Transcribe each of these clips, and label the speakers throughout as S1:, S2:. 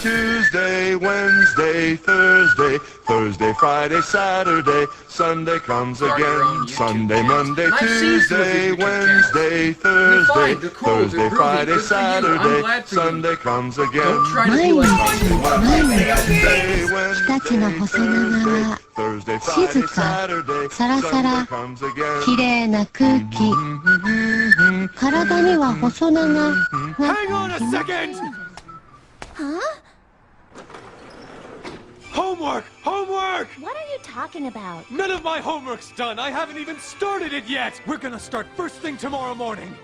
S1: Tuesday, Wednesday, Thursday, Thursday, Friday, Saturday, Sunday comes again. Sunday, Monday, Tuesday, Wednesday, Thursday, Thursday, Friday, Saturday, Sunday comes again.
S2: Don't try to be like me.
S3: 日立の細長、静か、サラサラ、綺麗な空気。体には細長が。
S4: Hang on a second!
S3: Huh?
S4: Homework! Homework!
S3: What are you talking about?
S4: None of my homework's done. I haven't even started it yet. We're gonna start first thing tomorrow morning.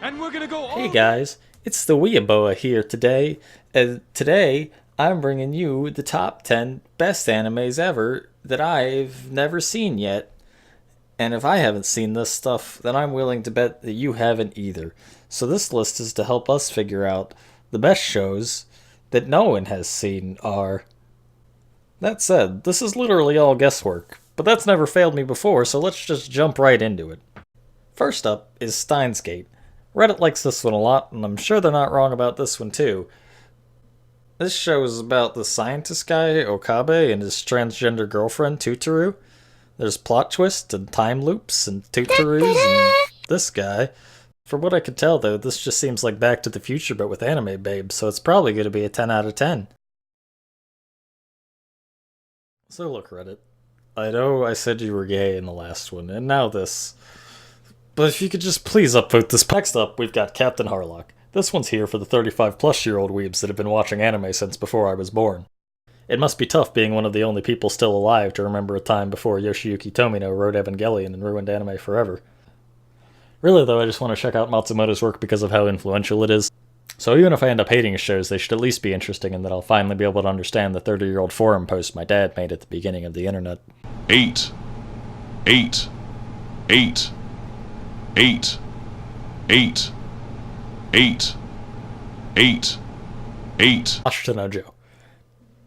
S4: And we're gonna go all...
S5: Hey guys, it's TheWeeaBoa here today. And today, I'm bringing you the top 10 best animes ever that I've never seen yet. And if I haven't seen this stuff, then I'm willing to bet that you haven't either. So this list is to help us figure out the best shows that no one has seen are. That said, this is literally all guesswork, but that's never failed me before, so let's just jump right into it. First up is Steins Gate. Reddit likes this one a lot, and I'm sure they're not wrong about this one too. This show is about the scientist guy, Okabe, and his transgender girlfriend, Tutoru. There's plot twists and time loops and Tutorus and this guy. From what I could tell though, this just seems like Back to the Future but with anime babes, so it's probably going to be a 10 out of 10. So look, Reddit. I know I said you were gay in the last one, and now this. But if you could just please upvote this. Next up, we've got Captain Harlock. This one's here for the 35-plus-year-old weebs that have been watching anime since before I was born. It must be tough being one of the only people still alive to remember a time before Yoshiyuki Tomino wrote Evangelion and ruined anime forever. Really though, I just want to check out Matsumoto's work because of how influential it is. So even if I end up hating his shows, they should at least be interesting in that I'll finally be able to understand the 30-year-old forum post my dad made at the beginning of the internet.
S1: 8, 8, 8, 8, 8, 8, 8, 8.
S5: Ashitanojo.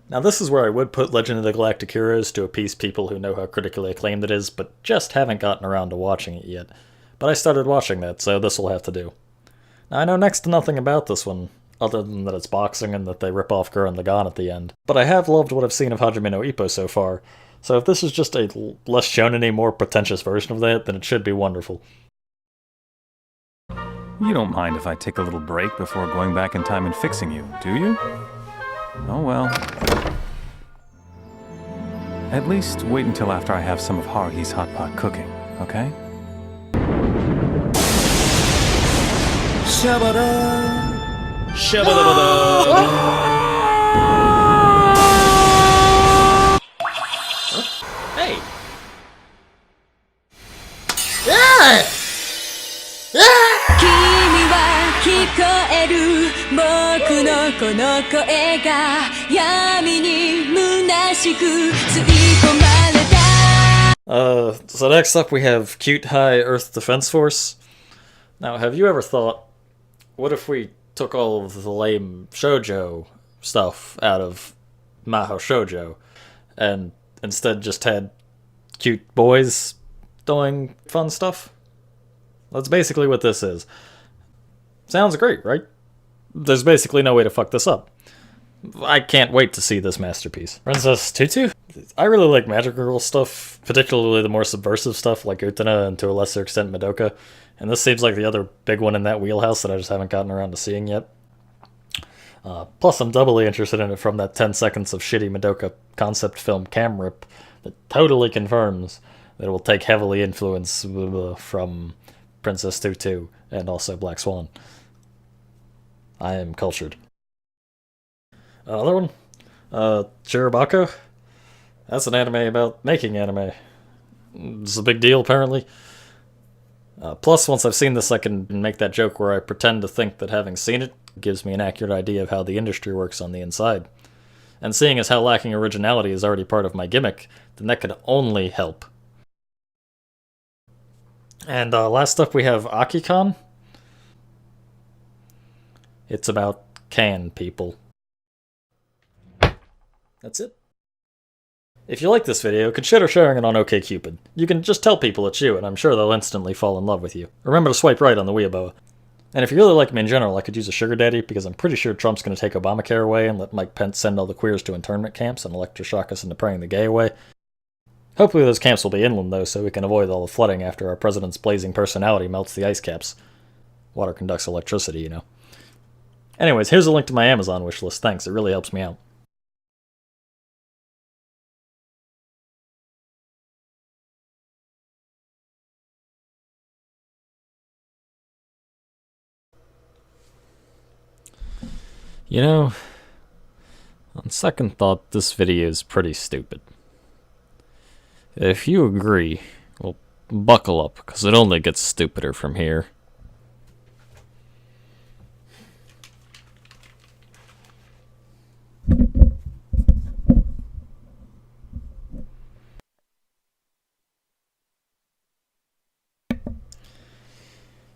S5: Now this is where I would put Legend of the Galactic Heroes to appease people who know how critically acclaimed it is, but just haven't gotten around to watching it yet. But I started watching that, so this will have to do. Now I know next to nothing about this one, other than that it's boxing and that they rip off Gurren Lagann at the end. But I have loved what I've seen of Hajime no Ippo so far, so if this is just a less shonen-y, more pretentious version of that, then it should be wonderful.
S6: You don't mind if I take a little break before going back in time and fixing you, do you? Oh well. At least wait until after I have some of Haruhi's hot pot cooking, okay?
S5: Shabada! Shabada! Hey! Yeah!
S7: 君は聞こえる僕のこの声が闇に虚しく吸い込まれた
S5: So next up we have Cute High Earth Defense Force. Now, have you ever thought, what if we took all of the lame shoujo stuff out of Mahou Shoujo and instead just had cute boys doing fun stuff? That's basically what this is. Sounds great, right? There's basically no way to fuck this up. I can't wait to see this masterpiece. Princess Tutu? I really like Magic Girl stuff, particularly the more subversive stuff like Utena and to a lesser extent Madoka. And this seems like the other big one in that wheelhouse that I just haven't gotten around to seeing yet. Plus, I'm doubly interested in it from that 10 seconds of shitty Madoka concept film cam rip that totally confirms that it will take heavily influence from Princess Tutu and also Black Swan. I am cultured. Another one? Chirubako? That's an anime about making anime. It's a big deal, apparently. Plus, once I've seen this, I can make that joke where I pretend to think that having seen it gives me an accurate idea of how the industry works on the inside. And seeing as how lacking originality is already part of my gimmick, then that could only help. And last up we have Akikon. It's about can people. That's it. If you like this video, consider sharing it on OkCupid. You can just tell people it's you, and I'm sure they'll instantly fall in love with you. Remember to swipe right on TheWeeaBoa. And if you really like me in general, I could use a sugar daddy, because I'm pretty sure Trump's going to take Obamacare away and let Mike Pence send all the queers to internment camps and electroshock us into praying the gay away. Hopefully those camps will be inland, though, so we can avoid all the flooding after our president's blazing personality melts the ice caps. Water conducts electricity, you know. Anyways, here's a link to my Amazon wishlist. Thanks, it really helps me out. You know, on second thought, this video is pretty stupid. If you agree, well, buckle up, because it only gets stupider from here.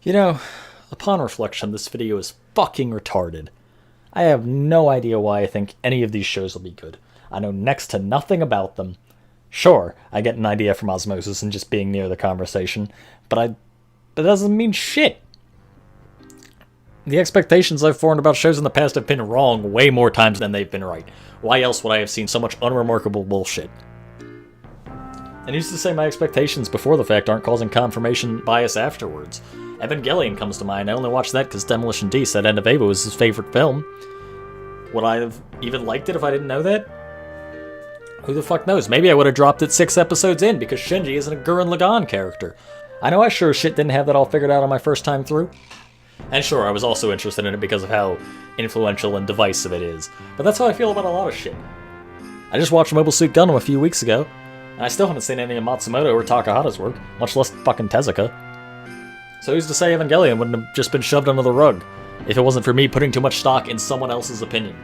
S5: You know, upon reflection, this video is fucking retarded. I have no idea why I think any of these shows will be good. I know next to nothing about them. Sure, I get an idea from osmosis and just being near the conversation, but that doesn't mean shit. The expectations I've formed about shows in the past have been wrong way more times than they've been right. Why else would I have seen so much unremarkable bullshit? And who's to say my expectations before the fact aren't causing confirmation bias afterwards? Evangelion comes to mind. I only watched that because Demolition D said End of Eva was his favorite film. Would I have even liked it if I didn't know that? Who the fuck knows? Maybe I would have dropped it 6 episodes in because Shinji isn't a Gurren Lagann character. I know I sure as shit didn't have that all figured out on my first time through. And sure, I was also interested in it because of how influential and divisive it is. But that's how I feel about a lot of shit. I just watched Mobile Suit Gundam a few weeks ago, and I still haven't seen any of Matsumoto or Takahata's work, much less fucking Tezuka. So who's to say Evangelion wouldn't have just been shoved under the rug, if it wasn't for me putting too much stock in someone else's opinion?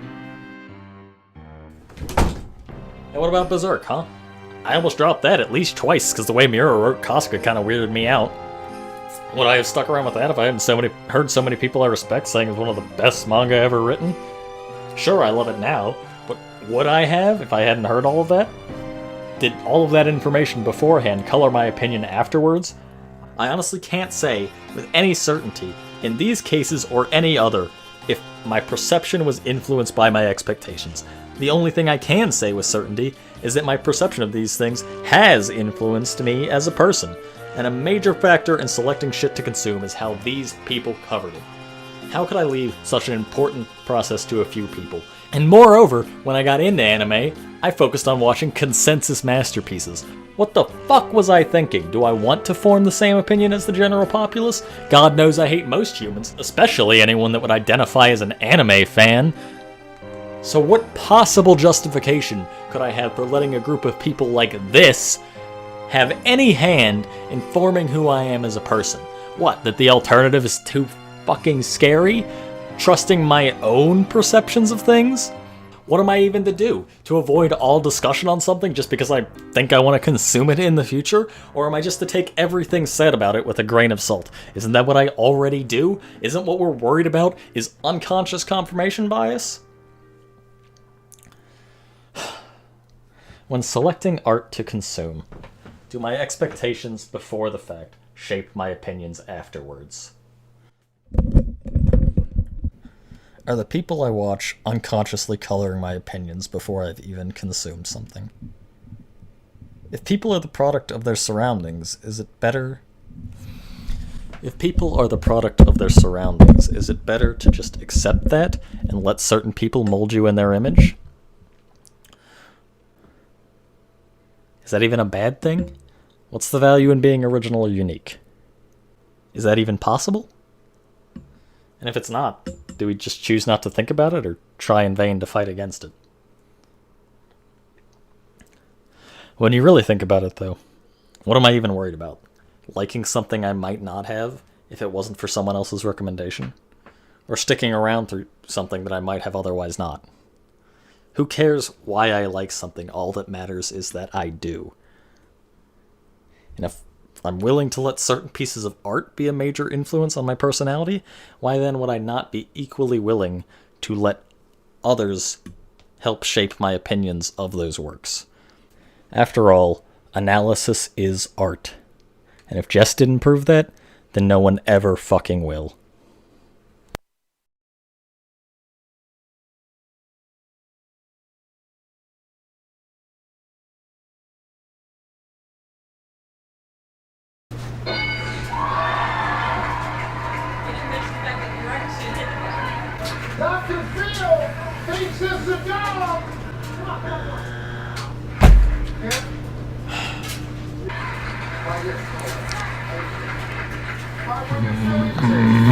S5: And what about Berserk, huh? I almost dropped that at least twice, because the way Miura wrote Kasuga kind of weirded me out. Would I have stuck around with that if I hadn't heard so many people I respect saying it's one of the best manga ever written? Sure, I love it now, but would I have if I hadn't heard all of that? Did all of that information beforehand color my opinion afterwards? I honestly can't say with any certainty, in these cases or any other, if my perception was influenced by my expectations. The only thing I can say with certainty is that my perception of these things has influenced me as a person, and a major factor in selecting shit to consume is how these people covered it. How could I leave such an important process to a few people? And moreover, when I got into anime, I focused on watching consensus masterpieces. What the fuck was I thinking? Do I want to form the same opinion as the general populace? God knows I hate most humans, especially anyone that would identify as an anime fan. So what possible justification could I have for letting a group of people like this have any hand in forming who I am as a person? What, that the alternative is too fucking scary? Trusting my own perceptions of things? What am I even to do? To avoid all discussion on something just because I think I want to consume it in the future? Or am I just to take everything said about it with a grain of salt? Isn't that what I already do? Isn't what we're worried about is unconscious confirmation bias? When selecting art to consume, do my expectations before the fact shape my opinions afterwards? Are the people I watch unconsciously coloring my opinions before I've even consumed something? If people are the product of their surroundings, is it better... If people are the product of their surroundings, is it better to just accept that and let certain people mold you in their image? Is that even a bad thing? What's the value in being original or unique? Is that even possible? And if it's not, do we just choose not to think about it or try in vain to fight against it? When you really think about it, though, what am I even worried about? Liking something I might not have if it wasn't for someone else's recommendation? Or sticking around through something that I might have otherwise not? Who cares why I like something? All that matters is that I do. And if I'm willing to let certain pieces of art be a major influence on my personality, why then would I not be equally willing to let others help shape my opinions of those works? After all, analysis is art. And if Jess didn't prove that, then no one ever fucking will.
S2: Dr. Phil thinks it's a dog. Why would you say